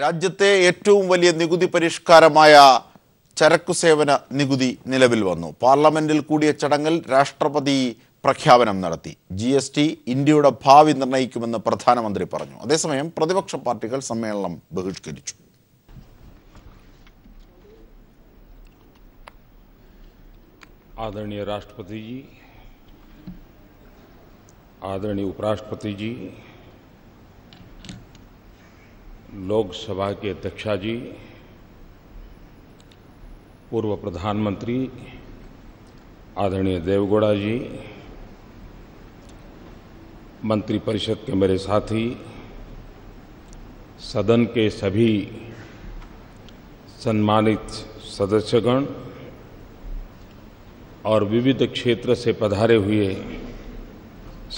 രാജ്യത്തെ ഏറ്റവും വലിയ നികുതി പരിഷ്കാരമായ ചരക്കു സേവന നികുതി നിലവിൽ വന്നു. പാർലമെന്റിൽ കൂടിയ ചടങ്ങിൽ രാഷ്ട്രപതി പ്രഖ്യാപനം നടത്തി. GST ഇന്ത്യയുടെ ഭാവി നിർണ്ണയിക്കുമെന്ന് പ്രധാനമന്ത്രി പറഞ്ഞു. അതേസമയം പ്രതിപക്ഷ പാർട്ടികൾ സമ്മേളനം ബഹിഷ്കരിച്ചു. आदरणीय राष्ट्रपति जी, आदरणीय उपराष्ट्रपति जी, लोकसभा के अध्यक्षा जी, पूर्व प्रधानमंत्री आदरणीय देवेगौड़ा जी, मंत्रिपरिषद के मेरे साथी, सदन के सभी सम्मानित सदस्यगण और विविध क्षेत्र से पधारे हुए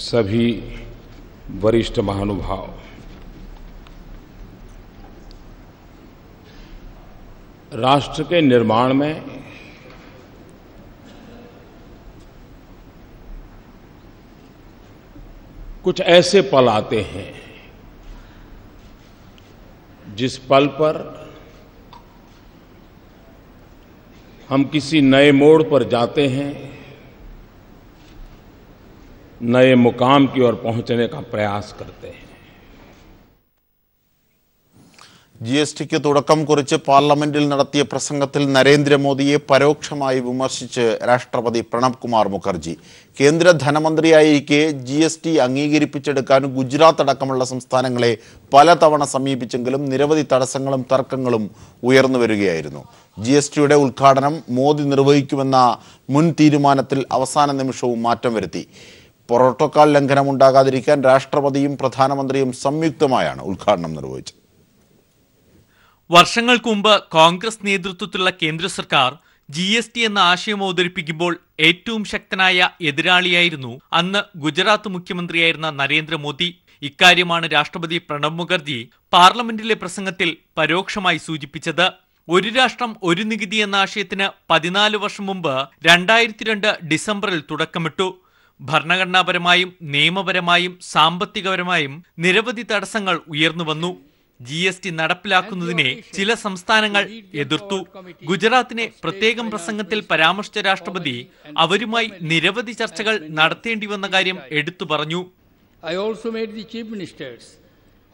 सभी वरिष्ठ महानुभाव, राष्ट्र के निर्माण में कुछ ऐसे पल आते हैं जिस पल पर हम किसी नए मोड़ पर जाते हैं, नए मुकाम की ओर पहुंचने का प्रयास करते हैं. GSTക്ക് തുടക്കം കുറിച്ച് പാർലമെന്റിൽ നടത്തിയ പ്രസംഗത്തിൽ നരേന്ദ്രമോദിയെ പരോക്ഷമായി വിമർശിച്ച് രാഷ്ട്രപതി പ്രണബ് കുമാർ മുഖർജി. കേന്ദ്ര ധനമന്ത്രിയായിരിക്കെ GST അംഗീകരിപ്പിച്ചെടുക്കാൻ ഗുജറാത്ത് അടക്കമുള്ള സംസ്ഥാനങ്ങളെ പലതവണ സമീപിച്ചെങ്കിലും നിരവധി തടസ്സങ്ങളും തർക്കങ്ങളും ഉയർന്നു വരികയായിരുന്നു. GSTയുടെ ഉദ്ഘാടനം മോദി നിർവഹിക്കുമെന്ന മുൻ തീരുമാനത്തിൽ അവസാന നിമിഷവും മാറ്റം വരുത്തി. പ്രോട്ടോകോൾ ലംഘനം ഉണ്ടാകാതിരിക്കാൻ രാഷ്ട്രപതിയും പ്രധാനമന്ത്രിയും സംയുക്തമായാണ് ഉദ്ഘാടനം നിർവഹിച്ചത്. വർഷങ്ങൾക്ക് മുമ്പ് കോൺഗ്രസ് നേതൃത്വത്തിലുള്ള കേന്ദ്ര സർക്കാർ GST എന്ന ആശയം അവതരിപ്പിക്കുമ്പോൾ ഏറ്റവും ശക്തനായ എതിരാളിയായിരുന്നു അന്ന് ഗുജറാത്ത് മുഖ്യമന്ത്രിയായിരുന്ന നരേന്ദ്രമോദി. ഇക്കാര്യമാണ് രാഷ്ട്രപതി പ്രണബ് മുഖർജി പാർലമെന്റിലെ പ്രസംഗത്തിൽ പരോക്ഷമായി സൂചിപ്പിച്ചത്. ഒരു രാഷ്ട്രം ഒരു നികുതി എന്ന ആശയത്തിന് 14 വർഷം മുമ്പ് 2002 ഡിസംബറിൽ തുടക്കമിട്ടു. ഭരണഘടനാപരമായും നിയമപരമായും സാമ്പത്തികപരമായും നിരവധി തടസ്സങ്ങൾ ഉയർന്നുവന്നു. GST നടപ്പിലാക്കുന്നതിനെ ചില സംസ്ഥാനങ്ങൾ എതിർത്തു. ഗുജറാത്തിനെ പ്രത്യേകം പ്രസംഗത്തിൽ പരാമർശിച്ച രാഷ്ട്രപതി അവരുമായി നിരവധി ചർച്ചകൾ നടത്തേണ്ടി വന്ന കാര്യം എടുത്തു പറഞ്ഞു. I also met the chief ministers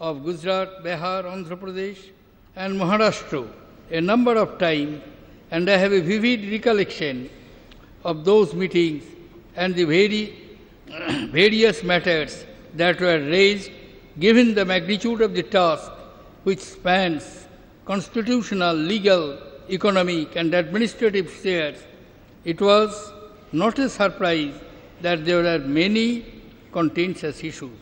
of Gujarat, Bihar, Andhra Pradesh and Maharashtra a number of times, and I have a vivid recollection of those meetings and the various matters that were raised. Given the magnitude of the task which spans constitutional, legal, economic and administrative spheres, it was not a surprise that there were many contentious issues.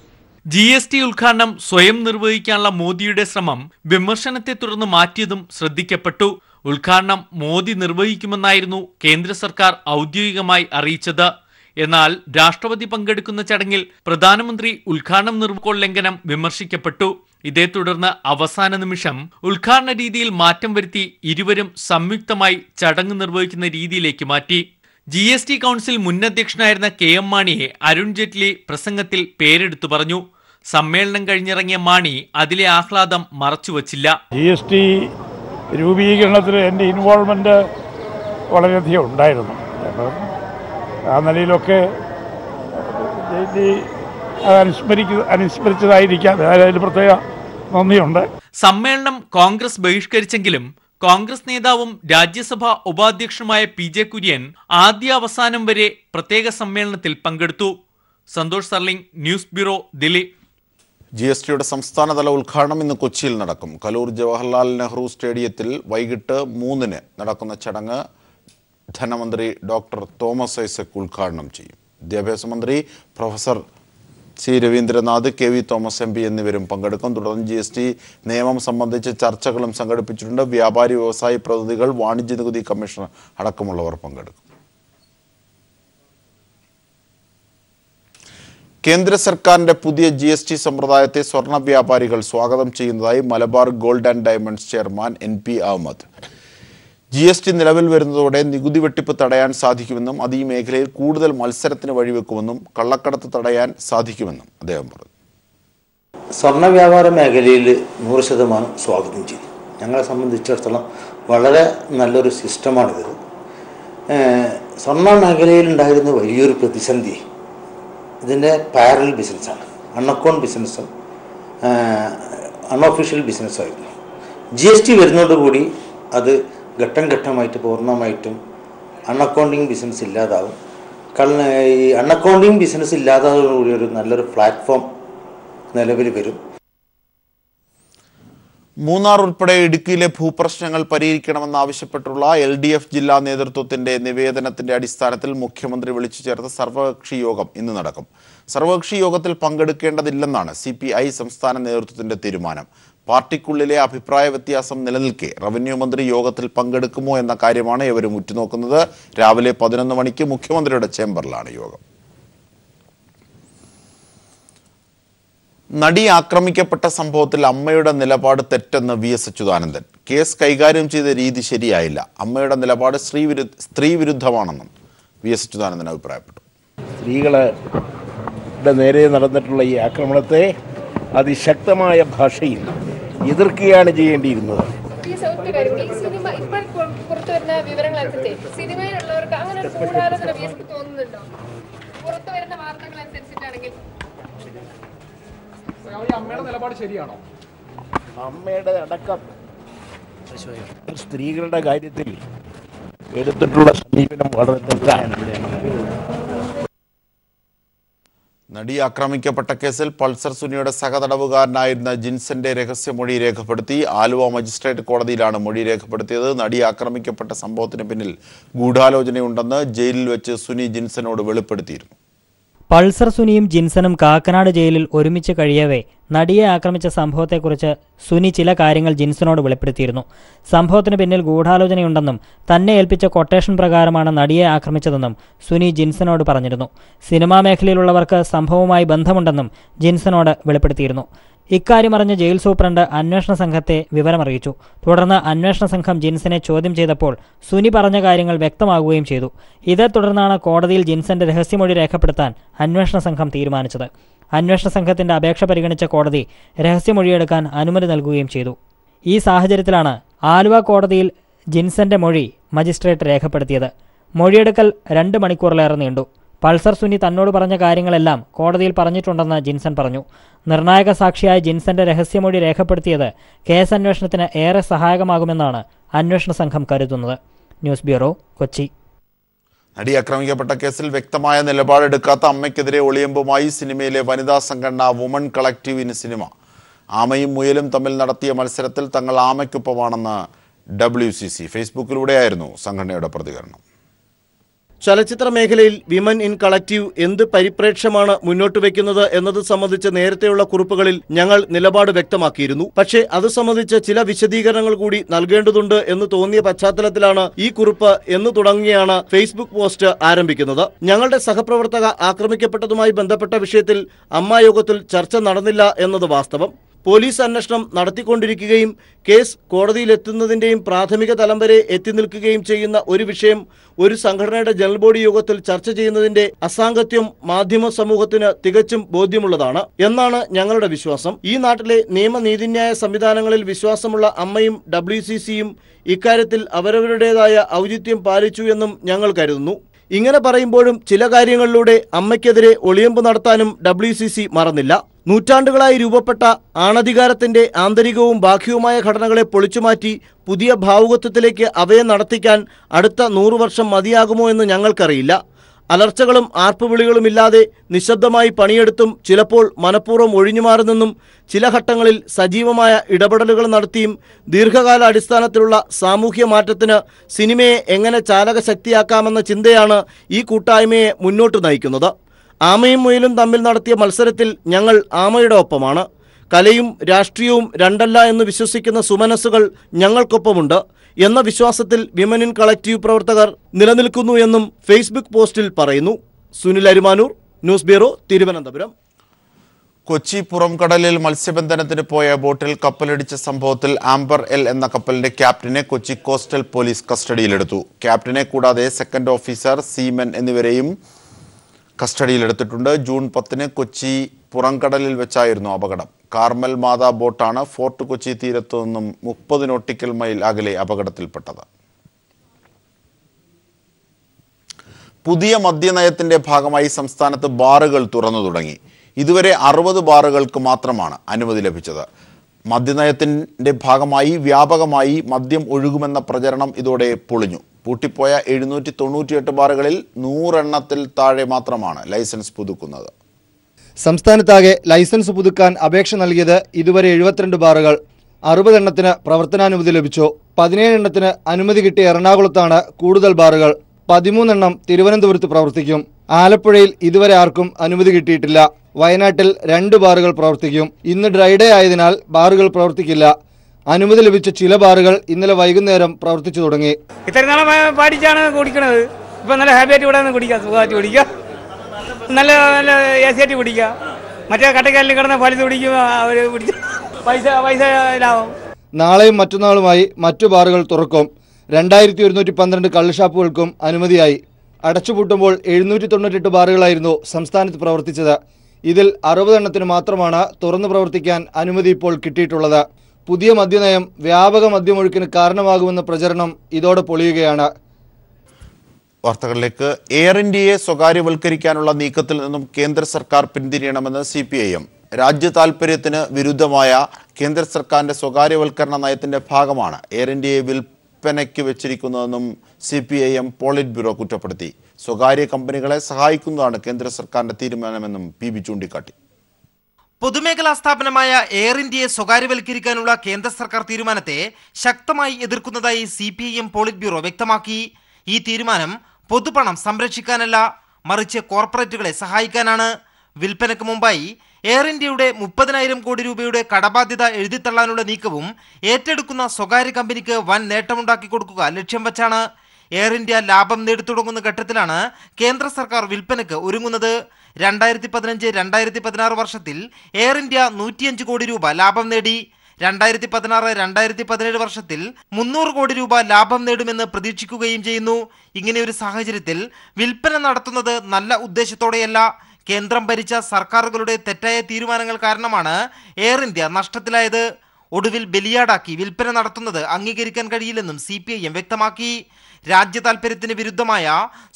GST ഉദ്ഘാടനം സ്വയം നിർവഹിക്കാനുള്ള മോദിയുടെ ശ്രമം വിമർശനത്തെ തുടർന്ന് മാറ്റിയതും ശ്രദ്ധിക്കപ്പെട്ടു. ഉദ്ഘാടനം മോദി നിർവഹിക്കുമെന്നായിരുന്നു കേന്ദ്ര സർക്കാർ ഔദ്യോഗികമായി അറിയിച്ചത്. എന്നാൽ രാഷ്ട്രപതി പങ്കെടുക്കുന്ന ചടങ്ങിൽ പ്രധാനമന്ത്രി ഉദ്ഘാടനം നിർവഹിക്കൽ ലംഘനം വിമർശിക്കപ്പെട്ടു. ഇതേ തുടർന്ന് അവസാന നിമിഷം ഉദ്ഘാടന രീതിയിൽ മാറ്റം വരുത്തി ഇരുവരും സംയുക്തമായി ചടങ്ങ് നിർവഹിക്കുന്ന രീതിയിലേക്ക് മാറ്റി. GST കൗൺസിൽ മുൻ അധ്യക്ഷനായിരുന്ന KM മാണിയെ അരുൺ ജെയ്റ്റ്ലി പ്രസംഗത്തിൽ പേരെടുത്തു പറഞ്ഞു. സമ്മേളനം കഴിഞ്ഞിറങ്ങിയ മാണി അതിലെ ആഹ്ലാദം മറച്ചുവച്ചില്ല. GST രൂപീകരണത്തിൽ എൻ്റെ ഇൻവോൾവ്മെന്റ് വളരെയധികം ഉണ്ടായിരുന്നു. ആ നിലയിലൊക്കെ അനുസ്മരിച്ചതായിരിക്കാം. അതിൽ പ്രത്യേക നന്ദിയുണ്ട്. സമ്മേളനം കോൺഗ്രസ് ബഹിഷ്കരിച്ചെങ്കിലും കോൺഗ്രസ് നേതാവും രാജ്യസഭാ ഉപാധ്യക്ഷനുമായ PJ കുര്യൻ ആദ്യ അവസാനം വരെ പ്രത്യേക സമ്മേളനത്തിൽ പങ്കെടുത്തു. Santhosh സർലിംഗ്, news bureau, Delhi. GSTയുടെ സംസ്ഥാനതല ഉദ്ഘാടനം ഇന്ന് കൊച്ചിയിൽ നടക്കും. കലൂർ ജവഹർലാൽ നെഹ്റു സ്റ്റേഡിയത്തിൽ വൈകിട്ട് 3-ന് നടക്കുന്ന ചടങ്ങ് ധനമന്ത്രി ഡോക്ടർ തോമസ് ഐസക് ഉദ്ഘാടനം ചെയ്യും. വിദ്യാഭ്യാസ മന്ത്രി professor C. Ravindranath, KV Thomas MP എന്നിവരും പങ്കെടുക്കും. തുടർന്ന് GST നിയമം സംബന്ധിച്ച് ചർച്ചകളും സംഘടിപ്പിച്ചിട്ടുണ്ട്. വ്യാപാരി വ്യവസായി പ്രതിനിധികൾ, വാണിജ്യ നികുതി കമ്മീഷണർ അടക്കമുള്ളവർ പങ്കെടുക്കും. കേന്ദ്ര സർക്കാരിന്റെ പുതിയ GST സമ്പ്രദായത്തെ സ്വർണ്ണ വ്യാപാരികൾ സ്വാഗതം ചെയ്യുന്നതായി Malabar gold and diamonds chairman NP Ahmed. GST നിലവിൽ വരുന്നതോടെ നികുതി വെട്ടിപ്പ് തടയാൻ സാധിക്കുമെന്നും അത് ഈ മേഖലയിൽ കൂടുതൽ മത്സരത്തിന് വഴിവെക്കുമെന്നും കള്ളക്കടത്ത് തടയാൻ സാധിക്കുമെന്നും അദ്ദേഹം പറഞ്ഞു. സ്വർണ്ണ വ്യാപാര മേഖലയിൽ 100% സ്വാഗതം ചെയ്തു. ഞങ്ങളെ സംബന്ധിച്ചിടത്തോളം വളരെ നല്ലൊരു സിസ്റ്റമാണിത്. സ്വർണ്ണ മേഖലയിൽ ഉണ്ടായിരുന്ന വലിയൊരു പ്രതിസന്ധി ഇതിൻ്റെ പാരലൽ ബിസിനസ്സാണ്. അൺഅക്കൗണ്ട് ബിസിനസ്സും അൺഒഫീഷ്യൽ ബിസിനസ്സായിരുന്നു. GST വരുന്നതോടുകൂടി അത് ഘട്ടം ഘട്ടമായിട്ട് പൂർണ്ണമായിട്ടും അൺഅക്കൗണ്ടിങ് ബിസിനസ് ഇല്ലാതാവും. ഈ അൺഅക്കൗണ്ടിങ് ബിസിനസ് ഇല്ലാതാകുന്നതോടുകൂടി ഒരു നല്ലൊരു പ്ലാറ്റ്ഫോം നിലവിൽ വരും. മൂന്നാർ ഉൾപ്പെടെ ഇടുക്കിയിലെ ഭൂപ്രശ്നങ്ങൾ പരിഹരിക്കണമെന്നാവശ്യപ്പെട്ടുള്ള LDF ജില്ലാ നേതൃത്വത്തിന്റെ നിവേദനത്തിന്റെ അടിസ്ഥാനത്തിൽ മുഖ്യമന്ത്രി വിളിച്ചു ചേർത്ത സർവകക്ഷി യോഗം ഇന്ന് നടക്കും. സർവകക്ഷി യോഗത്തിൽ പങ്കെടുക്കേണ്ടതില്ലെന്നാണ് CPI സംസ്ഥാന നേതൃത്വത്തിന്റെ തീരുമാനം. പാർട്ടിക്കുള്ളിലെ അഭിപ്രായ വ്യത്യാസം നിലനിൽക്കെ റവന്യൂ മന്ത്രി യോഗത്തിൽ പങ്കെടുക്കുമോ എന്ന കാര്യമാണ് ഇവരും ഉറ്റുനോക്കുന്നത്. രാവിലെ 11 മണിക്ക് മുഖ്യമന്ത്രിയുടെ ചേംബറിലാണ് യോഗം. നടി ആക്രമിക്കപ്പെട്ട സംഭവത്തിൽ അമ്മയുടെ നിലപാട് തെറ്റെന്ന് VS അച്യുതാനന്ദൻ. കേസ് കൈകാര്യം ചെയ്ത രീതി ശരിയായില്ല. അമ്മയുടെ നിലപാട് സ്ത്രീ വിരുദ്ധമാണെന്നും VS അച്യുതാനന്ദൻ അഭിപ്രായപ്പെട്ടു. സ്ത്രീകളുടെ നേരെ നടന്നിട്ടുള്ള ഈ ആക്രമണത്തെ അതിശക്തമായ ഭാഷയിൽ എതിർക്കുകയാണ് ചെയ്യേണ്ടിയിരുന്നത്. അമ്മയുടെ അടക്കം സ്ത്രീകളുടെ കാര്യത്തിൽ എടുത്തിട്ടുള്ള സമീപനം വളരെ തെറ്റാണ്. നടി ആക്രമിക്കപ്പെട്ട കേസിൽ പൾസർ സുനിയുടെ സഹതടവുകാരനായിരുന്ന ജിൻസന്റെ രഹസ്യമൊഴി രേഖപ്പെടുത്തി. ആലുവ മജിസ്ട്രേറ്റ് കോടതിയിലാണ് മൊഴി രേഖപ്പെടുത്തിയത്. നടി ആക്രമിക്കപ്പെട്ട സംഭവത്തിന് പിന്നിൽ ഗൂഢാലോചനയുണ്ടെന്ന് ജയിലിൽ വെച്ച് സുനി ജിൻസനോട് വെളിപ്പെടുത്തിയിരുന്നു. പൾസർ സുനിയും ജിൻസനും കാക്കനാട് ജയിലിൽ ഒരുമിച്ച് കഴിയവേ നടിയെ ആക്രമിച്ച സംഭവത്തെക്കുറിച്ച് സുനി ചില കാര്യങ്ങൾ ജിൻസനോട് വെളിപ്പെടുത്തിയിരുന്നു. സംഭവത്തിന് പിന്നിൽ ഗൂഢാലോചനയുണ്ടെന്നും തന്നെ ഏൽപ്പിച്ച കൊട്ടേഷൻ പ്രകാരമാണ് നടിയെ ആക്രമിച്ചതെന്നും സുനി ജിൻസനോട് പറഞ്ഞിരുന്നു. സിനിമാ മേഖലയിലുള്ളവർക്ക് സംഭവവുമായി ബന്ധമുണ്ടെന്നും ജിൻസനോട് വെളിപ്പെടുത്തിയിരുന്നു. ഇക്കാര്യം അറിഞ്ഞ ജയിൽ സൂപ്രണ്ട് അന്വേഷണ സംഘത്തെ വിവരമറിയിച്ചു. തുടർന്ന് അന്വേഷണ സംഘം ജിൻസനെ ചോദ്യം ചെയ്തപ്പോൾ സുനി പറഞ്ഞ കാര്യങ്ങൾ വ്യക്തമാകുകയും ചെയ്തു. ഇതേ തുടർന്നാണ് കോടതിയിൽ ജിൻസന്റെ രഹസ്യമൊഴി രേഖപ്പെടുത്താൻ അന്വേഷണ സംഘം തീരുമാനിച്ചത്. അന്വേഷണ സംഘത്തിന്റെ അപേക്ഷ പരിഗണിച്ച കോടതി രഹസ്യമൊഴിയെടുക്കാൻ അനുമതി നൽകുകയും ചെയ്തു. ഈ സാഹചര്യത്തിലാണ് ആലുവ കോടതിയിൽ ജിൻസന്റെ മൊഴി മജിസ്ട്രേറ്റ് രേഖപ്പെടുത്തിയത്. മൊഴിയെടുക്കൽ 2 മണിക്കൂറിലേറെ നീണ്ടു. പൾസർ സുനി തന്നോട് പറഞ്ഞ കാര്യങ്ങളെല്ലാം കോടതിയിൽ പറഞ്ഞിട്ടുണ്ടെന്ന് ജിൻസൺ പറഞ്ഞു. നിർണായക സാക്ഷിയായ ജിൻസന്റെ രഹസ്യമൊഴി രേഖപ്പെടുത്തിയത് കേസ് അന്വേഷണത്തിന് ഏറെ സഹായകമാകുമെന്നാണ് അന്വേഷണ സംഘം കരുതുന്നത്. News bureau, Kochi. നടി ആക്രമിക്കപ്പെട്ട കേസിൽ വ്യക്തമായ നിലപാടെടുക്കാത്ത അമ്മയ്ക്കെതിരെ ഒളിയമ്പുമായി സിനിമയിലെ വനിതാ സംഘടന വുമൺ കളക്റ്റീവിന് സിനിമ. ആമയും മുയലും തമ്മിൽ നടത്തിയ മത്സരത്തിൽ തങ്ങൾ ആമയ്ക്കൊപ്പമാണെന്ന് WCC. ഫേസ്ബുക്കിലൂടെയായിരുന്നു സംഘടനയുടെ പ്രതികരണം. ചലച്ചിത്ര മേഖലയിൽ വിമൻ ഇൻ കളക്റ്റീവ് എന്ത് പരിപ്രേക്ഷ്യമാണ് മുന്നോട്ട് വെക്കുന്നത് എന്നത് സംബന്ധിച്ച് നേരത്തെയുള്ള കുറിപ്പുകളിൽ ഞങ്ങൾ നിലപാട് വ്യക്തമാക്കിയിരുന്നു. പക്ഷേ അത് സംബന്ധിച്ച് ചില വിശദീകരണങ്ങൾ കൂടി നൽകേണ്ടതുണ്ട് എന്ന് തോന്നിയ പശ്ചാത്തലത്തിലാണ് ഈ കുറിപ്പ് എന്ന് തുടങ്ങിയാണ് ഫേസ്ബുക്ക് പോസ്റ്റ് ആരംഭിക്കുന്നത്. ഞങ്ങളുടെ സഹപ്രവർത്തക ആക്രമിക്കപ്പെട്ടതുമായി ബന്ധപ്പെട്ട വിഷയത്തിൽ അമ്മായോഗത്തിൽ ചർച്ച നടന്നില്ല എന്നത് വാസ്തവം. പോലീസ് അന്വേഷണം നടത്തിക്കൊണ്ടിരിക്കുകയും കേസ് കോടതിയിലെത്തുന്നതിൻ്റെയും പ്രാഥമിക തലം വരെ എത്തി നിൽക്കുകയും ചെയ്യുന്ന ഒരു വിഷയം ഒരു സംഘടനയുടെ ജനറൽ ബോഡി യോഗത്തിൽ ചർച്ച ചെയ്യുന്നതിന്റെ അസാംഗത്യം മാധ്യമ സമൂഹത്തിന് തികച്ചും ബോധ്യമുള്ളതാണ് എന്നാണ് ഞങ്ങളുടെ വിശ്വാസം. ഈ നാട്ടിലെ നിയമനീതിന്യായ സംവിധാനങ്ങളിൽ വിശ്വാസമുള്ള അമ്മയും WCCയും ഇക്കാര്യത്തിൽ അവരവരുടേതായ ഔചിത്യം പാലിച്ചു എന്നും ഞങ്ങൾ കരുതുന്നു. ഇങ്ങനെ പറയുമ്പോഴും ചില കാര്യങ്ങളിലൂടെ അമ്മയ്ക്കെതിരെ ഒളിയമ്പ് നടത്താനും WCC മറന്നില്ല. നൂറ്റാണ്ടുകളായി രൂപപ്പെട്ട ആണധികാരത്തിന്റെ ആന്തരികവും ബാഹ്യവുമായ ഘടനകളെ പൊളിച്ചുമാറ്റി പുതിയ ഭാവുകത്വത്തിലേക്ക് അവയെ നടത്തിക്കാൻ അടുത്ത 100 വർഷം മതിയാകുമോ എന്ന് ഞങ്ങൾക്കറിയില്ല. അലർച്ചകളും ആർപ്പുവിളികളുമില്ലാതെ നിശബ്ദമായി പണിയെടുത്തും ചിലപ്പോൾ മനഃപൂർവ്വം ഒഴിഞ്ഞുമാറുന്നെന്നും ചില ഘട്ടങ്ങളിൽ സജീവമായ ഇടപെടലുകൾ നടത്തിയും ദീർഘകാല അടിസ്ഥാനത്തിലുള്ള സാമൂഹ്യ മാറ്റത്തിന് സിനിമയെ എങ്ങനെ ചാലകശക്തിയാക്കാമെന്ന ചിന്തയാണ് ഈ കൂട്ടായ്മയെ മുന്നോട്ട് നയിക്കുന്നത്. ആമയും മുയലും തമ്മിൽ നടത്തിയ മത്സരത്തിൽ ഞങ്ങൾ ആമയുടെ ഒപ്പമാണ്. കലയും രാഷ്ട്രീയവും രണ്ടല്ല എന്ന് വിശ്വസിക്കുന്ന സുമനസ്സുകൾ ഞങ്ങൾക്കൊപ്പമുണ്ട് എന്ന വിശ്വാസത്തിൽ വിമൻ ഇൻ കളക്റ്റീവ് പ്രവർത്തകർ നിലനിൽക്കുന്നു എന്നും ഫേസ്ബുക്ക് പോസ്റ്റിൽ പറയുന്നു. Sunil Arumanoor, news bureau, Thiruvananthapuram. കൊച്ചി പുറംകടലിൽ മത്സ്യബന്ധനത്തിന് പോയ ബോട്ടിൽ കപ്പലിടിച്ച സംഭവത്തിൽ ആംബർ L എന്ന കപ്പലിന്റെ ക്യാപ്റ്റനെ കൊച്ചി കോസ്റ്റൽ പോലീസ് കസ്റ്റഡിയിലെടുത്തു. ക്യാപ്റ്റനെ കൂടാതെ സെക്കൻഡ് ഓഫീസർ, സീമൻ എന്നിവരെയും കസ്റ്റഡിയിലെടുത്തിട്ടുണ്ട്. ജൂൺ 10 കൊച്ചി പുറംകടലിൽ വെച്ചായിരുന്നു അപകടം. കാർമൽ മാതാ ബോട്ടാണ് ഫോർട്ട് കൊച്ചി തീരത്തു നിന്നും 30 നോട്ടിക്കൽ മൈൽ അകലെ അപകടത്തിൽപ്പെട്ടത്. പുതിയ മദ്യനയത്തിന്റെ ഭാഗമായി സംസ്ഥാനത്ത് ബാറുകൾ തുറന്നു തുടങ്ങി. ഇതുവരെ 60 ബാറുകൾക്ക് മാത്രമാണ് അനുമതി ലഭിച്ചത്. മദ്യനയത്തിന്റെ ഭാഗമായി വ്യാപകമായി മദ്യം ഒഴുകുമെന്ന പ്രചരണം ഇതോടെ പൊളിഞ്ഞു. പൂട്ടിപ്പോയ 798 ബാറുകളിൽ 100 എണ്ണത്തിൽ താഴെ മാത്രമാണ് ലൈസൻസ് പുതുക്കുന്നത്. സംസ്ഥാനത്താകെ ലൈസൻസ് പുതുക്കാൻ അപേക്ഷ നൽകിയത് ഇതുവരെ 72 ബാറുകൾ. 60 എണ്ണത്തിന് പ്രവർത്തനാനുമതി ലഭിച്ചു. 17 എണ്ണത്തിന് അനുമതി കിട്ടിയ എറണാകുളത്താണ് കൂടുതൽ ബാറുകൾ. 13 എണ്ണം തിരുവനന്തപുരത്ത് പ്രവർത്തിക്കും. ആലപ്പുഴയിൽ ഇതുവരെ ആർക്കും അനുമതി കിട്ടിയിട്ടില്ല. വയനാട്ടിൽ 2 ബാറുകൾ പ്രവർത്തിക്കും. ഇന്ന് ഡ്രൈഡേ ആയതിനാൽ ബാറുകൾ പ്രവർത്തിക്കില്ല. അനുമതി ലഭിച്ച ചില ബാറുകൾ ഇന്നലെ വൈകുന്നേരം പ്രവർത്തിച്ചു തുടങ്ങി. ഇത്രയും നാളെ പാടിച്ചാണ് കുടിക്കണത്. ഇപ്പൊ നല്ല ഹാപ്പിയായിട്ട് ഇവിടെ നിന്ന് കുടിക്കാം, സുഖമായിട്ട് കുടിക്കാം, നല്ല നല്ല AC ആയിട്ട് കുടിക്കാം. മറ്റേ കട്ടക്കാലിൽ കിടന്ന പലിത് കുടിക്കും, അവർ പൈസ ലാഭം. നാളെയും മറ്റന്നാളുമായി മറ്റു ബാറുകൾ തുറക്കും. 2112 കള്ളുഷാപ്പുകൾക്കും അനുമതിയായി. അടച്ചുപൂട്ടുമ്പോൾ 798 ബാറുകളായിരുന്നു സംസ്ഥാനത്ത് പ്രവർത്തിച്ചത്. ഇതിൽ 60 എണ്ണത്തിന് മാത്രമാണ് തുറന്നു പ്രവർത്തിക്കാൻ അനുമതി ഇപ്പോൾ കിട്ടിയിട്ടുള്ളത്. പുതിയ മദ്യനയം വ്യാപക മദ്യമൊഴുക്കിന് കാരണമാകുമെന്ന പ്രചരണം ഇതോടെ പൊളിയുകയാണ്. വാർത്തകളിലേക്ക്. എയർ ഇന്ത്യയെ സ്വകാര്യവൽക്കരിക്കാനുള്ള നീക്കത്തിൽ നിന്നും കേന്ദ്ര സർക്കാർ പിന്തിരിയണമെന്ന് CPIM. രാജ്യ താൽപര്യത്തിന് വിരുദ്ധമായ കേന്ദ്ര സർക്കാരിന്റെ സ്വകാര്യവൽക്കരണ നയത്തിന്റെ ഭാഗമാണ് എയർ ഇന്ത്യയെ വിൽപ്പനയ്ക്ക് വെച്ചിരിക്കുന്നതെന്നും CPIM പോളിറ്റ് ബ്യൂറോ കുറ്റപ്പെടുത്തി. സ്വകാര്യ കമ്പനികളെ സഹായിക്കുന്നതാണ് കേന്ദ്ര സർക്കാരിന്റെ തീരുമാനമെന്നും PB ചൂണ്ടിക്കാട്ടി. പൊതുമേഖലാ സ്ഥാപനമായ എയർ ഇന്ത്യയെ സ്വകാര്യവൽക്കരിക്കാനുള്ള കേന്ദ്ര സർക്കാർ തീരുമാനത്തെ ശക്തമായി എതിർക്കുന്നതായി CPIM പോളിറ്റ് ബ്യൂറോ വ്യക്തമാക്കി. ഈ തീരുമാനം പൊതുപണം സംരക്ഷിക്കാനല്ല, മറിച്ച് കോർപ്പറേറ്റുകളെ സഹായിക്കാനാണ്. വിൽപ്പനയ്ക്ക് മുമ്പായി എയർ ഇന്ത്യയുടെ 30,000 കോടി രൂപയുടെ കടബാധ്യത എഴുതിത്തള്ളാനുള്ള നീക്കവും ഏറ്റെടുക്കുന്ന സ്വകാര്യ കമ്പനിക്ക് വൻ നേട്ടമുണ്ടാക്കി കൊടുക്കുക ലക്ഷ്യം വച്ചാണ്. എയർ ഇന്ത്യ ലാഭം നേടിത്തുടങ്ങുന്ന ഘട്ടത്തിലാണ് കേന്ദ്ര സർക്കാർ വിൽപ്പനയ്ക്ക് ഒരുങ്ങുന്നത്. 2015-2016 വർഷത്തിൽ എയർ ഇന്ത്യ 105 കോടി രൂപ ലാഭം നേടി. 2016-2017 വർഷത്തിൽ 300 കോടി രൂപ ലാഭം നേടുമെന്ന് പ്രതീക്ഷിക്കുകയും ചെയ്യുന്നു. ഇങ്ങനെയൊരു സാഹചര്യത്തിൽ വിൽപ്പന നടത്തുന്നത് നല്ല ഉദ്ദേശത്തോടെയല്ല, കേന്ദ്രം ഭരിച്ച സർക്കാരുകളുടെ തെറ്റായ തീരുമാനങ്ങൾ കാരണമാണ് എയർ ഇന്ത്യ നഷ്ടത്തിലായത്. ഒടുവിൽ ബലിയാടാക്കി വിൽപ്പന നടത്തുന്നത് അംഗീകരിക്കാൻ കഴിയില്ലെന്നും CPIM വ്യക്തമാക്കി. രാജ്യ താൽപര്യത്തിന് വിരുദ്ധമായ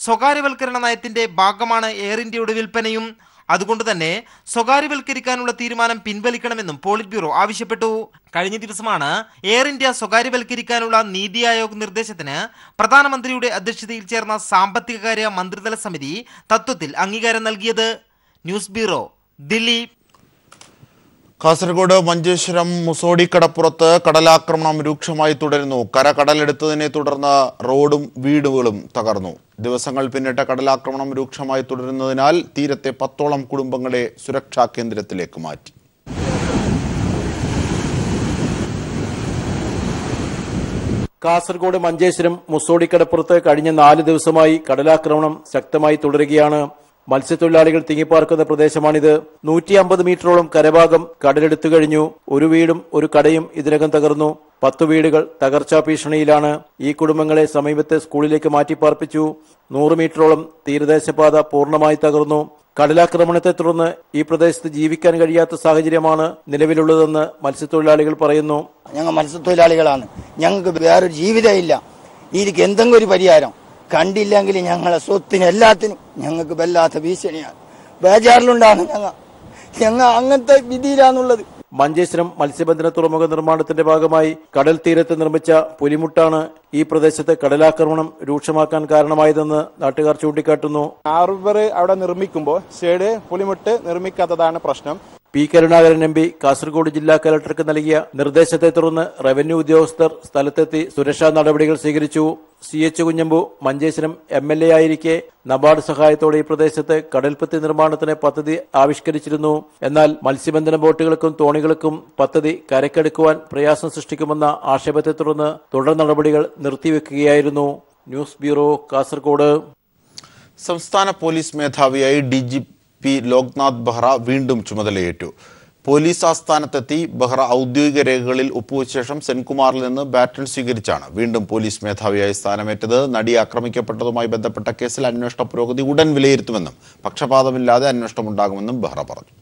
സ്വകാര്യവൽക്കരണ നയത്തിന്റെ ഭാഗമാണ് എയർ ഇന്ത്യയുടെ വിൽപ്പനയും. അതുകൊണ്ട് തന്നെ സ്വകാര്യവൽക്കരിക്കാനുള്ള തീരുമാനം പിൻവലിക്കണമെന്നും പോളിറ്റ് ബ്യൂറോ ആവശ്യപ്പെട്ടു. കഴിഞ്ഞ ദിവസമാണ് എയർ ഇന്ത്യ സ്വകാര്യവൽക്കരിക്കാനുള്ള നീതി ആയോഗ് നിർദ്ദേശത്തിന് പ്രധാനമന്ത്രിയുടെ അധ്യക്ഷതയിൽ ചേർന്ന സാമ്പത്തികകാര്യ മന്ത്രിതല സമിതി തത്വത്തിൽ അംഗീകാരം നൽകിയത്. News bureau, Delhi. കാസർഗോഡ് മഞ്ചേശ്വരം മുസോടി കടപ്പുറത്ത് കടലാക്രമണം രൂക്ഷമായി തുടരുന്നു. കര കടലെടുത്തതിനെ തുടർന്ന് റോഡും വീടുകളും തകർന്നു. ദിവസങ്ങൾ പിന്നിട്ട കടലാക്രമണം രൂക്ഷമായി തുടരുന്നതിനാൽ തീരത്തെ 10ഓളം കുടുംബങ്ങളെ സുരക്ഷാ കേന്ദ്രത്തിലേക്ക് മാറ്റി. കാസർഗോഡ് മഞ്ചേശ്വരം മുസോടി കടപ്പുറത്ത് കഴിഞ്ഞ 4 ദിവസമായി കടലാക്രമണം ശക്തമായി തുടരുകയാണ്. മത്സ്യത്തൊഴിലാളികൾ തിങ്ങിപ്പാർക്കുന്ന പ്രദേശമാണിത്. 150 മീറ്ററോളം കരഭാഗം കടലെടുത്തു കഴിഞ്ഞു. ഒരു വീടും ഒരു കടയും ഇതിനകം തകർന്നു. 10 വീടുകൾ തകർച്ചാ ഭീഷണിയിലാണ്. ഈ കുടുംബങ്ങളെ സമീപത്തെ സ്കൂളിലേക്ക് മാറ്റിപ്പാർപ്പിച്ചു. 100 മീറ്ററോളം തീരദേശപാത പൂർണ്ണമായി തകർന്നു. കടലാക്രമണത്തെ തുടർന്ന് ഈ പ്രദേശത്ത് ജീവിക്കാൻ കഴിയാത്ത സാഹചര്യമാണ് നിലവിലുള്ളതെന്ന് മത്സ്യത്തൊഴിലാളികൾ പറയുന്നു. ഞങ്ങൾ മത്സ്യത്തൊഴിലാളികളാണ്, ഞങ്ങൾക്ക് വേറൊരു ജീവിതമില്ല. ഇതിക്ക് എന്തെങ്കിലും ഒരു പരിഹാരം കണ്ടില്ലെങ്കിൽ ഞങ്ങളെ സ്വത്തിന് എല്ലാത്തിനും ഞങ്ങൾക്ക് വല്ലാത്ത ഭീഷണിയാണ്. ബേജാറിലുണ്ടാണ് ഞങ്ങൾ അങ്ങനത്തെ വിധിയിലാണുള്ളത്. മഞ്ചേശ്വരം മത്സ്യബന്ധന തുറമുഖ നിർമ്മാണത്തിന്റെ ഭാഗമായി കടൽ തീരത്ത് നിർമ്മിച്ച പുലിമുട്ടാണ് ഈ പ്രദേശത്ത് കടലാക്രമണം രൂക്ഷമാക്കാൻ കാരണമായതെന്ന് നാട്ടുകാർ ചൂണ്ടിക്കാട്ടുന്നു. ഹാർബർ അവിടെ നിർമ്മിക്കുമ്പോൾ സൈഡ് പുലിമുട്ട് നിർമ്മിക്കാത്തതാണ് പ്രശ്നം. പി കരുണാകരൻ MP കാസർഗോഡ് ജില്ലാ കലക്ടർക്ക് നൽകിയ നിർദ്ദേശത്തെ തുടർന്ന് റവന്യൂ ഉദ്യോഗസ്ഥർ സ്ഥലത്തെത്തി സുരക്ഷാ നടപടികൾ സ്വീകരിച്ചു. CH കുഞ്ഞമ്പു മഞ്ചേശ്വരം MLA ആയിരിക്കെ നബാർഡ് സഹായത്തോടെ ഈ പ്രദേശത്ത് കടൽപ്പത്തി നിർമ്മാണത്തിന് പദ്ധതി ആവിഷ്കരിച്ചിരുന്നു. എന്നാൽ മത്സ്യബന്ധന ബോട്ടുകൾക്കും തോണികൾക്കും പദ്ധതി കരക്കെടുക്കുവാൻ പ്രയാസം സൃഷ്ടിക്കുമെന്ന ആക്ഷേപത്തെ തുടർന്ന് തുടർ നടപടികൾ നിർത്തിവെക്കുകയായിരുന്നു. News bureau, Kasaragod. സംസ്ഥാന പോലീസ് മേധാവിയായി DGP ലോക്നാഥ് ബെഹ്റ വീണ്ടും ചുമതലയേറ്റു. പോലീസ് ആസ്ഥാനത്തെത്തി ബെഹ്റ ഔദ്യോഗിക രേഖകളിൽ ഒപ്പുവെച്ച ശേഷം സെൻകുമാറിൽ നിന്ന് ബാറ്റൺ സ്വീകരിച്ചാണ് വീണ്ടും പോലീസ് മേധാവിയായി സ്ഥാനമേറ്റത്. നടി ആക്രമിക്കപ്പെട്ടതുമായി ബന്ധപ്പെട്ട കേസിൽ അന്വേഷണ പുരോഗതി ഉടൻ വിലയിരുത്തുമെന്നും പക്ഷപാതമില്ലാതെ അന്വേഷണം ഉണ്ടാകുമെന്നും ബെഹ്റ പറഞ്ഞു.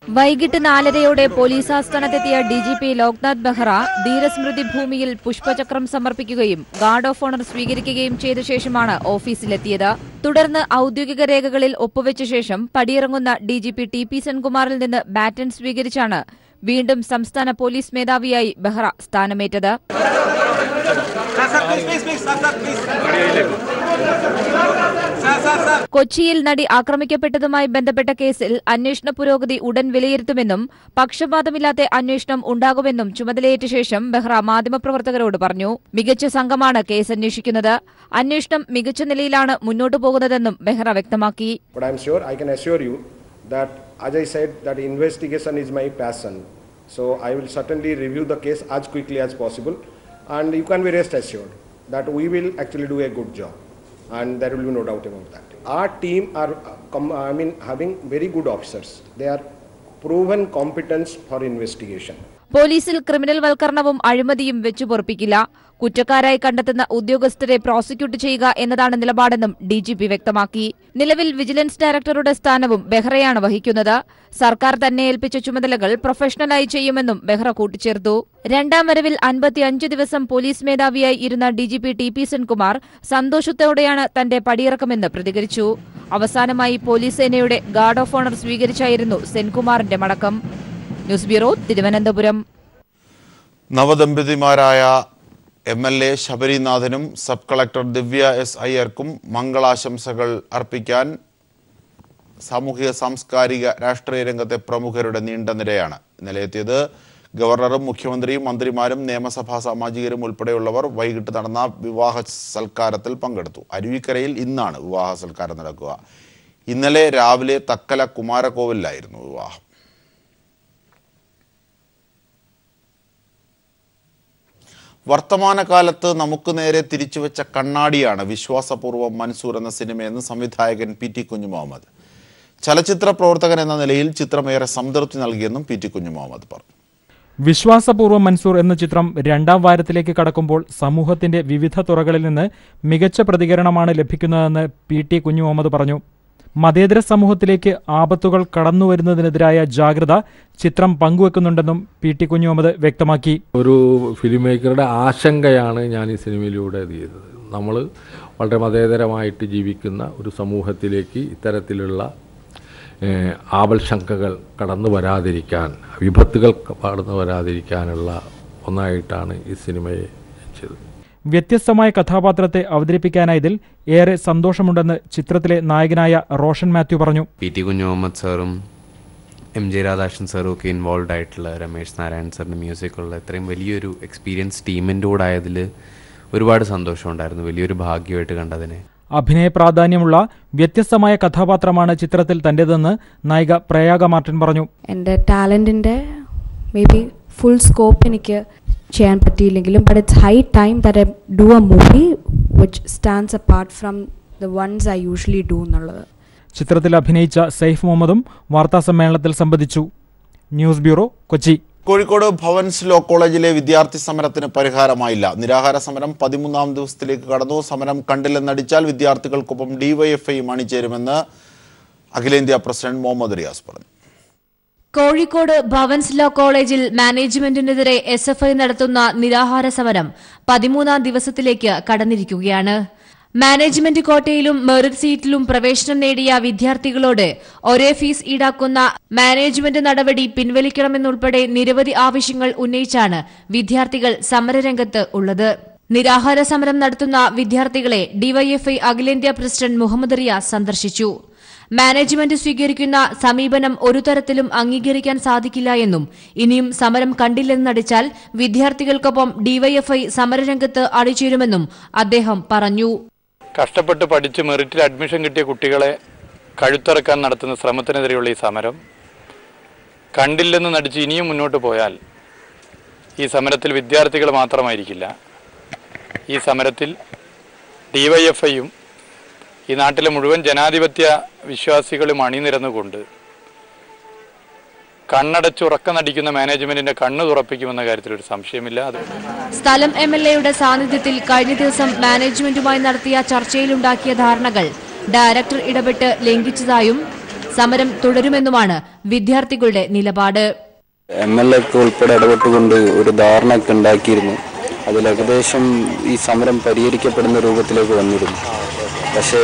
വൈകിട്ട് 4:30 പോലീസ് ആസ്ഥാനത്തെത്തിയ ഡിജിപി ലോക്നാഥ് ബെഹ്റ ധീരസ്മൃതി ഭൂമിയിൽ പുഷ്പചക്രം സമർപ്പിക്കുകയും ഗാർഡ് ഓഫ് ഓണർ സ്വീകരിക്കുകയും ചെയ്ത ശേഷമാണ് ഓഫീസിലെത്തിയത്. തുടർന്ന് ഔദ്യോഗിക രേഖകളിൽ ഒപ്പുവെച്ച ശേഷം പടിയിറങ്ങുന്ന ഡിജിപി ടി.പി. സെൻകുമാറിൽ നിന്ന് ബാറ്റൺ സ്വീകരിച്ചാണ് വീണ്ടും സംസ്ഥാന പോലീസ് മേധാവിയായി ബെഹ്റ സ്ഥാനമേറ്റത്. കൊച്ചിയിൽ നടി ആക്രമിക്കപ്പെട്ടതുമായി ബന്ധപ്പെട്ട കേസിൽ അന്വേഷണ പുരോഗതി ഉടൻ വിലയിരുത്തുമെന്നും പക്ഷപാതമില്ലാത്ത അന്വേഷണം ഉണ്ടാകുമെന്നും ചുമതലയേറ്റ ശേഷം ബെഹ്റ മാധ്യമപ്രവർത്തകരോട് പറഞ്ഞു. മികച്ച സംഘമാണ് കേസ് അന്വേഷിക്കുന്നത്. അന്വേഷണം മികച്ച നിലയിലാണ് മുന്നോട്ടു പോകുന്നതെന്നും ബെഹ്റ വ്യക്തമാക്കി. As I said, that investigation is my passion. So I will certainly review the case as quickly as possible, and you can be rest assured that we will actually do a good job, and there will be no doubt about that. Our team are, having very good officers. They are proven competence for investigation. പോലീസിൽ criminal വൽക്കരണവും അഴിമതിയും വെച്ചുപൊറുപ്പിക്കില്ല. കുറ്റക്കാരായി കണ്ടെത്തുന്ന ഉദ്യോഗസ്ഥരെ prosecute ചെയ്യുക എന്നതാണ് നിലപാടെന്നും DGP വ്യക്തമാക്കി. നിലവിൽ vigilance ഡയറക്ടറുടെ സ്ഥാനവും ബെഹ്റയാണ് വഹിക്കുന്നത്. സർക്കാർ തന്നെ ഏൽപ്പിച്ച ചുമതലകൾ പ്രൊഫഷണലായി ചെയ്യുമെന്നും ബെഹ്റ കൂട്ടിച്ചേർത്തു. രണ്ടാം വരവിൽ 55 ദിവസം പോലീസ് മേധാവിയായി ഇരുന്ന ഡിജിപി ടി.പി. സെൻകുമാർ സന്തോഷത്തോടെയാണ് തന്റെ പടിയിറക്കമെന്ന് പ്രതികരിച്ചു. അവസാനമായി പോലീസ് സേനയുടെ ഗാർഡ് ഓഫ് ഓണർ സ്വീകരിച്ചായിരുന്നു സെൻകുമാറിന്റെ മടക്കം. News bureau, Thiruvananthapuram. നവദമ്പതിമാരായ MLA ശബരിനാഥനും സബ് കളക്ടർ ദിവ്യ എസ് അയ്യർക്കും മംഗളാശംസകൾ അർപ്പിക്കാൻ സാമൂഹിക സാംസ്കാരിക രാഷ്ട്രീയ രംഗത്തെ പ്രമുഖരുടെ നീണ്ട നിരയാണ് ഇന്നലെ എത്തിയത്. ഗവർണറും മുഖ്യമന്ത്രിയും മന്ത്രിമാരും നിയമസഭാ സാമാജികരും ഉൾപ്പെടെയുള്ളവർ വൈകിട്ട് നടന്ന വിവാഹ സൽക്കാരത്തിൽ പങ്കെടുത്തു. അരുവിക്കരയിൽ ഇന്നാണ് വിവാഹ സൽക്കാരം നടക്കുക. ഇന്നലെ രാവിലെ തക്കല കുമാരകോവിലായിരുന്നു വിവാഹം. വർത്തമാനകാലത്ത് നമുക്ക് നേരെ തിരിച്ചുവെച്ച കണ്ണാടിയാണ് വിശ്വാസപൂർവ്വം മൻസൂർ എന്ന സിനിമയെന്ന് സംവിധായകൻ പി.ടി. കുഞ്ഞുമുഹമ്മദ്. ചലച്ചിത്ര പ്രവർത്തകൻ എന്ന നിലയിൽ ചിത്രമേറെ സംതൃപ്തി നൽകിയെന്നും പി.ടി. കുഞ്ഞുമുഹമ്മദ് പറഞ്ഞു. വിശ്വാസപൂർവ്വം മൻസൂർ എന്ന ചിത്രം 2ാം വാരത്തിലേക്ക് കടക്കുമ്പോൾ സമൂഹത്തിന്റെ വിവിധ തുറകളിൽ നിന്ന് മികച്ച പ്രതികരണമാണ് ലഭിക്കുന്നതെന്ന് പി.ടി. കുഞ്ഞുമുഹമ്മദ് പറഞ്ഞു. മതേതര സമൂഹത്തിലേക്ക് ആപത്തുകൾ കടന്നുവരുന്നതിനെതിരായ ജാഗ്രത ചിത്രം പങ്കുവെക്കുന്നുണ്ടെന്നും പി.ടി. കുഞ്ഞുമുഹമ്മദ് വ്യക്തമാക്കി. ഒരു ഫിലിം മേക്കറുടെ ആശങ്കയാണ് ഞാൻ ഈ സിനിമയിലൂടെ ചെയ്തത്. നമ്മൾ വളരെ മതേതരമായിട്ട് ജീവിക്കുന്ന ഒരു സമൂഹത്തിലേക്ക് ഇത്തരത്തിലുള്ള ആപൽശങ്കകൾ കടന്നു വരാതിരിക്കാൻ, വിപത്തുകൾ കടന്നു വരാതിരിക്കാനുള്ള ഒന്നായിട്ടാണ് ഈ സിനിമയെ ചെയ്തത്. വ്യത്യസ്തമായ കഥാപാത്രത്തെ അവതരിപ്പിക്കാനായതിൽ ഏറെ സന്തോഷമുണ്ടെന്ന് ചിത്രത്തിലെ നായകനായ റോഷൻ മാത്യു പറഞ്ഞു. പി.ടി. കുഞ്ഞുമുഹമ്മദ് സാറും എം ജെ രാധാകൃഷ്ണൻ സാറും ഒക്കെ ഇൻവോൾവ് ആയിട്ടുള്ള രമേശ് നാരായൺ സാറിൻ്റെ മ്യൂസിക്കുള്ള ഇത്രയും വലിയൊരു എക്സ്പീരിയൻസ് ടീമിൻ്റെ കൂടെ ആയതിൽ ഒരുപാട് സന്തോഷമുണ്ടായിരുന്നു. വലിയൊരു ഭാഗ്യമായിട്ട് കണ്ടതിനെ. അഭിനയ പ്രാധാന്യമുള്ള വ്യത്യസ്തമായ കഥാപാത്രമാണ് ചിത്രത്തിൽ തൻ്റെതെന്ന് നായിക പ്രയാഗ മാർട്ടിൻ പറഞ്ഞു. എൻ്റെ ടാലൻറ്റിൻ്റെ മേ ബി ഫുൾ സ്കോപ്പ് എനിക്ക് ചെയ്യാൻ പറ്റിയില്ലെങ്കിലും but it's high time that I do a movie which stands apart from the ones I usually do എന്നുള്ളത്. ചിത്രത്തിൽ അഭിനയിച്ച സൈഫ് മുഹമ്മദും വാർത്താസമ്മേളനത്തിൽ സംബന്ധിച്ചു. News bureau, Kochi. Kozhikode Bhavan's law കോളേജിലെ വിദ്യാർത്ഥി സമരത്തിന് പരിഹാരമായില്ല. നിരാഹാര സമരം 13ാം ദിവസത്തിലേക്ക് കടന്നു. സമരം കണ്ടില്ലെന്നടിച്ചാൽ വിദ്യാർത്ഥികൾക്കൊപ്പം ഡിവൈഎഫ്ഐയും അണിചേരുമെന്ന് അഖിലേന്ത്യാ പ്രസിഡന്റ് മുഹമ്മദ് റിയാസ് പറഞ്ഞു. കോഴിക്കോട് ഭവൻസ് ലോ കോളേജിൽ മാനേജ്മെന്റിനെതിരെ SFI നടത്തുന്ന നിരാഹാര സമരം 13ാം ദിവസത്തിലേക്ക് കടന്നിരിക്കുകയാണ്. മാനേജ്മെന്റ് കോട്ടയിലും മെറിറ്റ് സീറ്റിലും പ്രവേശനം നേടിയ വിദ്യാർത്ഥികളോട് ഒരേ ഫീസ് ഈടാക്കുന്ന മാനേജ്മെന്റ് നടപടി പിൻവലിക്കണമെന്നുൾപ്പെടെ നിരവധി ആവശ്യങ്ങൾ ഉന്നയിച്ചാണ് വിദ്യാർത്ഥികൾ സമരരംഗത്ത് ഉള്ളത്. നിരാഹാര സമരം നടത്തുന്ന വിദ്യാർത്ഥികളെ ഡിവൈഎഫ്ഐ അഖിലേന്ത്യാ പ്രസിഡന്റ് മുഹമ്മദ് റിയാസ് സന്ദർശിച്ചു. മാനേജ്മെന്റ് സ്വീകരിക്കുന്ന സമീപനം ഒരു തരത്തിലും അംഗീകരിക്കാൻ സാധിക്കില്ല എന്നും ഇനിയും സമരം കണ്ടില്ലെന്നടിച്ചാൽ വിദ്യാർത്ഥികൾക്കൊപ്പം ഡിവൈഎഫ്ഐ സമരരംഗത്ത് അണിചേരുമെന്നും അദ്ദേഹം പറഞ്ഞു. കഷ്ടപ്പെട്ട് പഠിച്ച് മെറിറ്റിൽ അഡ്മിഷൻ കിട്ടിയ കുട്ടികളെ കഴുത്തിറക്കാൻ നടത്തുന്ന ശ്രമത്തിനെതിരെയുള്ള ഈ സമരം കണ്ടില്ലെന്ന് നടിച്ച് ഇനിയും മുന്നോട്ട് പോയാൽ ഈ സമരത്തിൽ വിദ്യാർത്ഥികൾ മാത്രമായിരിക്കില്ല, ഈ സമരത്തിൽ ഡിവൈഎഫ്ഐയും ഈ നാട്ടിലെ മുഴുവൻ ജനാധിപത്യ വിശ്വാസികളും അണിനിരന്നുകൊണ്ട് കണ്ണടച്ചുറക്കം നടിക്കുന്ന മാനേജ്മെന്റിന്റെ കണ്ണ് തുറപ്പിക്കുമെന്ന കാര്യത്തിൽ ഒരു സംശയമില്ല. സ്ഥലം MLAയുടെ സാന്നിധ്യത്തിൽ കഴിഞ്ഞ ദിവസം മാനേജ്മെന്റുമായി നടത്തിയ ചർച്ചയിലുണ്ടാക്കിയ ധാരണകൾ ഡയറക്ടർ ഇടപെട്ട് ലംഘിച്ചതായും സമരം തുടരുമെന്നുമാണ് വിദ്യാർത്ഥികളുടെ നിലപാട്. MLA ഉൾപ്പെടെ ഇടപെട്ടുകൊണ്ട് ഒരു ധാരണയൊക്കെ ഉണ്ടാക്കിയിരുന്നു. അതിൽ ഏകദേശം ഈ സമരം പരിഹരിക്കപ്പെടുന്ന രൂപത്തിലേക്ക് വന്നിരുന്നു. പക്ഷേ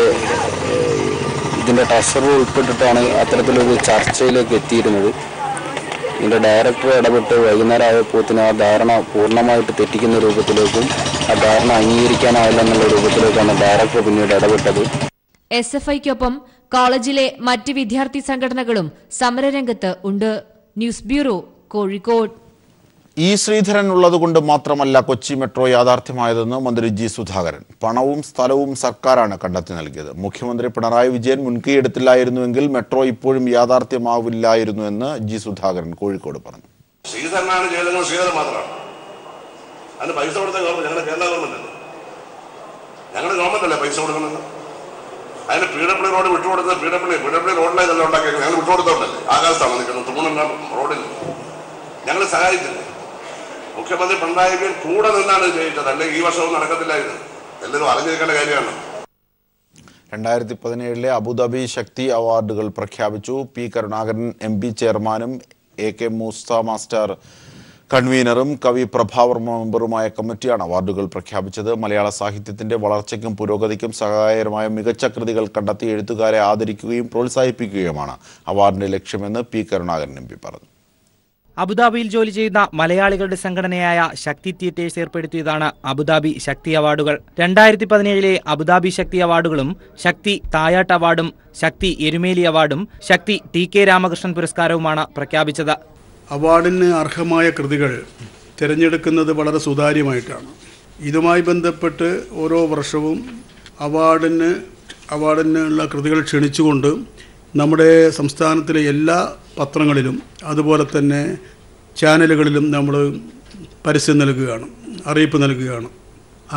ഇതിൻ്റെ ട്രഷറർ ഉൾപ്പെട്ടിട്ടാണ് അത്തരത്തിലൊരു ചർച്ചയിലേക്ക് എത്തിയിരുന്നത്. ഇതിൻ്റെ ഡയറക്ടർ ഇടപെട്ട് വൈകുന്നേരം ആയപ്പോഴത്തിന് ആ ധാരണ പൂർണ്ണമായിട്ട് തെറ്റിക്കുന്ന രൂപത്തിലേക്കും ആ ധാരണ അംഗീകരിക്കാനാവില്ല എന്നുള്ള രൂപത്തിലേക്കാണ് ഡയറക്ടർ പിന്നീട് ഇടപെട്ടത്. SFIക്കൊപ്പം കോളേജിലെ മറ്റ് വിദ്യാർത്ഥി സംഘടനകളും സമരരംഗത്ത് ഉണ്ട്. News bureau, Kozhikode. E Sreedharan ഉള്ളതുകൊണ്ട് മാത്രമല്ല കൊച്ചി മെട്രോ യാഥാർത്ഥ്യമായതെന്ന് മന്ത്രി ജി സുധാകരൻ. പണവും സ്ഥലവും സർക്കാരാണ് കണ്ടെത്തി നൽകിയത്. മുഖ്യമന്ത്രി പിണറായി വിജയൻ മുൻകൈയെടുത്തില്ലായിരുന്നുവെങ്കിൽ മെട്രോ ഇപ്പോഴും യാഥാർത്ഥ്യമാവില്ലായിരുന്നു എന്ന് ജി സുധാകരൻ കോഴിക്കോട് പറഞ്ഞു. ശ്രീധരനാണ് ചെയ്തത്, ശ്രീധരൻ മാത്രമാണ് അതിന് പൈസ കൊടുത്ത ഗവൺമെന്റ്. ഞങ്ങളുടെ കേരള ഗവൺമെന്റ് അല്ലേ, ഞങ്ങളുടെ ഗവൺമെന്റ് അല്ലേ പൈസ കൊടുക്കുന്നത്. അതിന് പീഡപ്പള്ളി റോഡ് വിട്ടുകൊടുത്തത് പീഡപ്പള്ളി റോഡിലായതല്ല ഉണ്ടാക്കിയത്. ഞങ്ങൾ വിട്ടുകൊടുത്തോണ്ടല്ലേ, ആകാശത്താണ് നിൽക്കുന്നത്, തൂണെല്ലാം റോഡിൽ ഞങ്ങൾ സഹായിച്ചില്ല. മുഖ്യമന്ത്രി പിണറായി വിജയൻ കൂടെ നിന്നാണ് ജയിച്ചത്, അല്ലെങ്കിൽ ഈ വർഷവും നടക്കത്തില്ലായിരുന്നു. എല്ലാവരും അറിഞ്ഞിരിക്കേണ്ട കാര്യമാണ്. 2017 അബുദാബി ശക്തി അവാർഡുകൾ പ്രഖ്യാപിച്ചു. പി കരുണാകരൻ MP ചെയർമാനും AK മൂസ മാസ്റ്റർ കൺവീനറും കവി പ്രഭാവർമ്മ മെമ്പറുമായ കമ്മിറ്റിയാണ് അവാർഡുകൾ പ്രഖ്യാപിച്ചത്. മലയാള സാഹിത്യത്തിന്റെ വളർച്ചയ്ക്കും പുരോഗതിക്കും സഹായകരമായ മികച്ച കൃതികൾ കണ്ടെത്തി എഴുത്തുകാരെ ആദരിക്കുകയും പ്രോത്സാഹിപ്പിക്കുകയുമാണ് അവാർഡിന്റെ ലക്ഷ്യമെന്ന് പി കരുണാകരൻ MP പറഞ്ഞു. അബുദാബിയിൽ ജോലി ചെയ്യുന്ന മലയാളികളുടെ സംഘടനയായ ശക്തി തിയേറ്റേഴ്സ് ഏർപ്പെടുത്തിയതാണ് അബുദാബി ശക്തി അവാർഡുകൾ. 2017 അബുദാബി ശക്തി അവാർഡുകളും ശക്തി തായാട്ട് അവാർഡും ശക്തി എരുമേലി അവാർഡും ശക്തി TK രാമകൃഷ്ണൻ പുരസ്കാരവുമാണ് പ്രഖ്യാപിച്ചത്. അവാർഡിന് അർഹമായ കൃതികൾ തിരഞ്ഞെടുക്കുന്നത് വളരെ സുതാര്യമായിട്ടാണ്. ഇതുമായി ബന്ധപ്പെട്ട് ഓരോ വർഷവും അവാർഡിനുള്ള കൃതികൾ ക്ഷണിച്ചുകൊണ്ട് നമ്മുടെ സംസ്ഥാനത്തിലെ എല്ലാ പത്രങ്ങളിലും അതുപോലെ തന്നെ ചാനലുകളിലും നമ്മൾ പരസ്യം നൽകുകയാണ്, അറിയിപ്പ് നൽകുകയാണ്.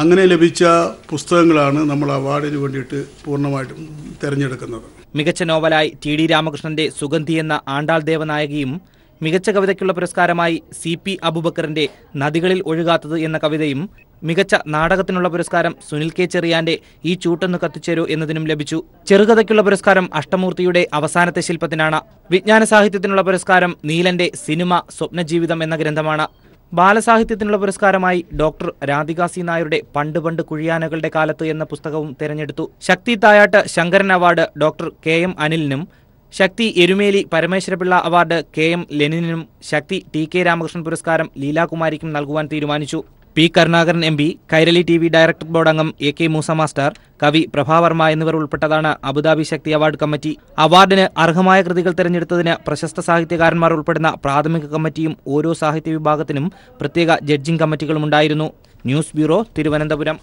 അങ്ങനെ ലഭിച്ച പുസ്തകങ്ങളാണ് നമ്മൾ അവാർഡിന് വേണ്ടിയിട്ട് പൂർണ്ണമായിട്ടും തിരഞ്ഞെടുക്കുന്നത്. മികച്ച നോവലായി TD രാമകൃഷ്ണന്റെ സുഗന്ധി എന്ന ആണ്ടാൾ ദേവനായകിയും മികച്ച കവിതയ്ക്കുള്ള പുരസ്കാരമായി CP അബൂബക്കറിന്റെ നദികളിൽ ഒഴുകാത്തത് എന്ന കവിതയും മികച്ച നാടകത്തിനുള്ള പുരസ്കാരം സുനിൽ K ചെറിയാന്റെ ഈ ചൂട്ടൊന്ന് കത്തിച്ചേരൂ എന്നതിനും ലഭിച്ചു. ചെറുകഥയ്ക്കുള്ള പുരസ്കാരം അഷ്ടമൂർത്തിയുടെ അവസാനത്തെ ശില്പത്തിനാണ്. വിജ്ഞാന സാഹിത്യത്തിനുള്ള പുരസ്കാരം നീലന്റെ സിനിമ സ്വപ്നജീവിതം എന്ന ഗ്രന്ഥമാണ്. ബാലസാഹിത്യത്തിനുള്ള പുരസ്കാരമായി ഡോക്ടർ രാധിക C നായരുടെ പണ്ട് പണ്ട് കുഴിയാനകളുടെ കാലത്ത് എന്ന പുസ്തകവും തിരഞ്ഞെടുത്തു. Sakthi Thayat Sankaran award doctor KM അനിലിനും ശക്തി എരുമേലി പരമേശ്വരപിള്ള അവാർഡ് KM ലെനിനും ശക്തി TK രാമകൃഷ്ണൻ പുരസ്കാരം ലീലാകുമാരിക്കും നൽകുവാൻ തീരുമാനിച്ചു. P Karunakaran MP, Kairali TV director board അംഗം AK മൂസ മാസ്റ്റർ, കവി പ്രഭാവർമ്മ എന്നിവർ ഉൾപ്പെട്ടതാണ് അബുദാബി ശക്തി അവാർഡ് കമ്മിറ്റി. അവാർഡിന് അർഹമായ കൃതികൾ തിരഞ്ഞെടുത്തതിന് പ്രശസ്ത സാഹിത്യകാരന്മാർ ഉൾപ്പെടുന്ന പ്രാഥമിക കമ്മിറ്റിയും ഓരോ സാഹിത്യ വിഭാഗത്തിനും പ്രത്യേക ജഡ്ജിംഗ് കമ്മിറ്റികളും ഉണ്ടായിരുന്നു. News bureau, Thiruvananthapuram.